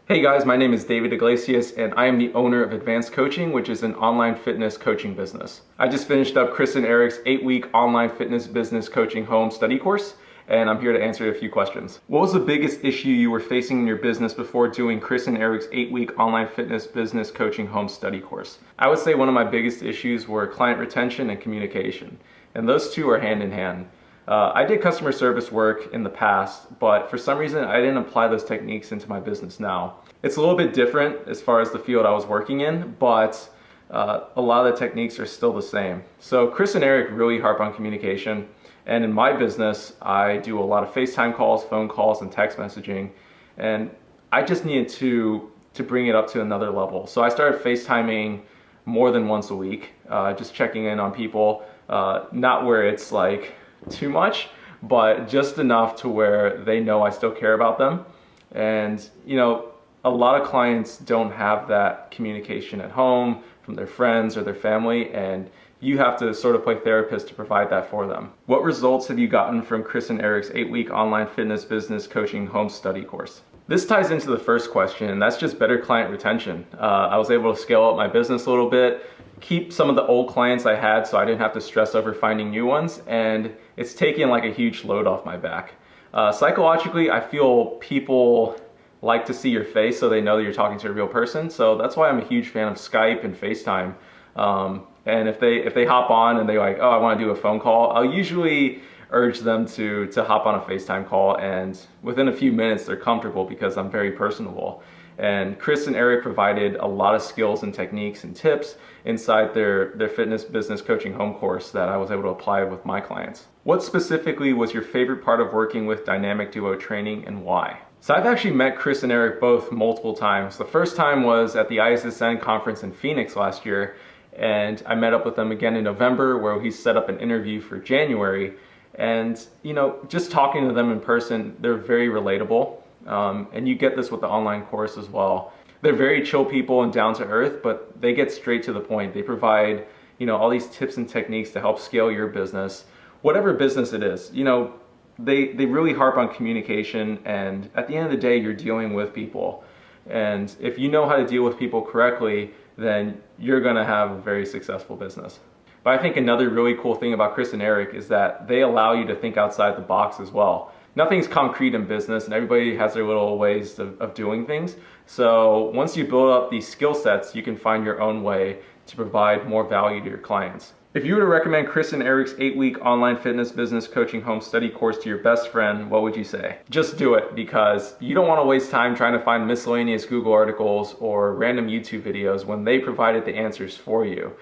Hey guys, my name is David Iglesias and I am the owner of Advanced Coaching, which is an online fitness coaching business. I just finished up Chris and Eric's 8-week online fitness business coaching home study course, and I'm here to answer a few questions. What was the biggest issue you were facing in your business before doing Chris and Eric's 8-week online fitness business coaching home study course? I would say one of my biggest issues were client retention and communication, and those two are hand in hand. I did customer service work in the past, but for some reason I didn't apply those techniques into my business now. It's a little bit different as far as the field I was working in, but a lot of the techniques are still the same. So Chris and Eric really harp on communication, and in my business I do a lot of FaceTime calls, phone calls, and text messaging, and I just needed to bring it up to another level. So I started FaceTiming more than once a week, just checking in on people, not where it's like too much, but just enough to where they know I still care about them. And you know, a lot of clients don't have that communication at home from their friends or their family, and you have to sort of play therapist to provide that for them. What results have you gotten from Chris and Eric's 8-week online fitness business coaching home study course? This ties into the first question, and that's just better client retention. I was able to scale up my business a little bit, keep some of the old clients I had so I didn't have to stress over finding new ones, and it's taken like a huge load off my back. Psychologically, I feel people like to see your face so they know that you're talking to a real person, so that's why I'm a huge fan of Skype and FaceTime. And if they hop on and they're like, oh, I want to do a phone call, I'll usually urge them to hop on a FaceTime call, and within a few minutes they're comfortable because I'm very personable. And Chris and Eric provided a lot of skills and techniques and tips inside their fitness business coaching home course that I was able to apply with my clients. What specifically was your favorite part of working with dynamic duo training, and why? So I've actually met Chris and Eric both multiple times. The first time was at the CISSN conference in Phoenix last year, and I met up with them again in November where he set up an interview for January. And you know, just talking to them in person, they're very relatable. And you get this with the online course as well. They're very chill people and down to earth, but they get straight to the point. They provide, you know, all these tips and techniques to help scale your business, whatever business it is. You know, they really harp on communication, and at the end of the day, you're dealing with people. And if you know how to deal with people correctly, then you're gonna have a very successful business. But I think another really cool thing about Chris and Eric is that they allow you to think outside the box as well. Nothing's concrete in business, and everybody has their little ways of doing things. So once you build up these skill sets, you can find your own way to provide more value to your clients. If you were to recommend Chris and Eric's 8-week online fitness business coaching home study course to your best friend, what would you say? Just do it, because you don't want to waste time trying to find miscellaneous Google articles or random YouTube videos when they provided the answers for you.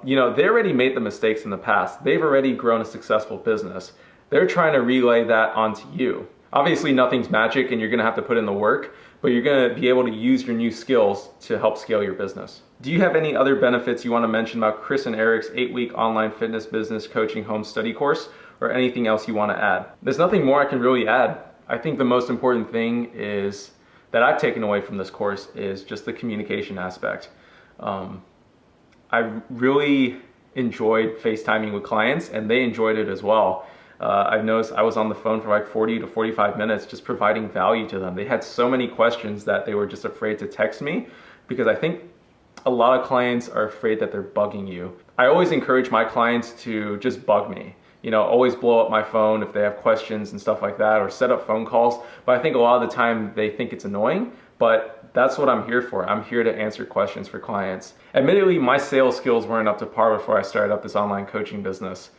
You know, they already made the mistakes in the past. They've already grown a successful business. They're trying to relay that onto you. Obviously nothing's magic and you're gonna have to put in the work, but you're gonna be able to use your new skills to help scale your business. Do you have any other benefits you wanna mention about Chris and Eric's 8-week online fitness business coaching home study course, or anything else you wanna add? There's nothing more I can really add. I think the most important thing is that I've taken away from this course is just the communication aspect. I really enjoyed FaceTiming with clients, and they enjoyed it as well. I've noticed I was on the phone for like 40 to 45 minutes just providing value to them. They had so many questions that they were just afraid to text me, because I think a lot of clients are afraid that they're bugging you. I always encourage my clients to just bug me. You know, always blow up my phone if they have questions and stuff like that, or set up phone calls. But I think a lot of the time they think it's annoying, but that's what I'm here for. I'm here to answer questions for clients. Admittedly, my sales skills weren't up to par before I started up this online coaching business.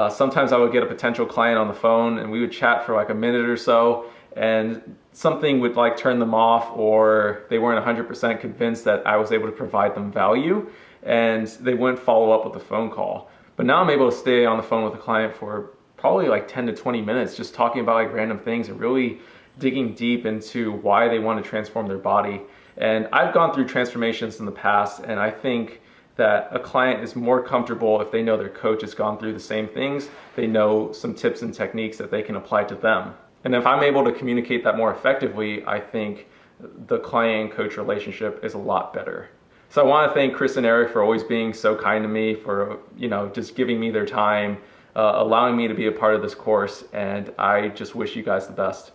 Sometimes I would get a potential client on the phone and we would chat for like a minute or so, and something would like turn them off, or they weren't 100% convinced that I was able to provide them value, and they wouldn't follow up with a phone call. But now I'm able to stay on the phone with a client for probably like 10 to 20 minutes just talking about like random things and really digging deep into why they want to transform their body. And I've gone through transformations in the past, and I think that a client is more comfortable if they know their coach has gone through the same things. They know some tips and techniques that they can apply to them. And if I'm able to communicate that more effectively, I think the client and coach relationship is a lot better. So I want to thank Chris and Eric for always being so kind to me, for, you know, just giving me their time, allowing me to be a part of this course, and I just wish you guys the best.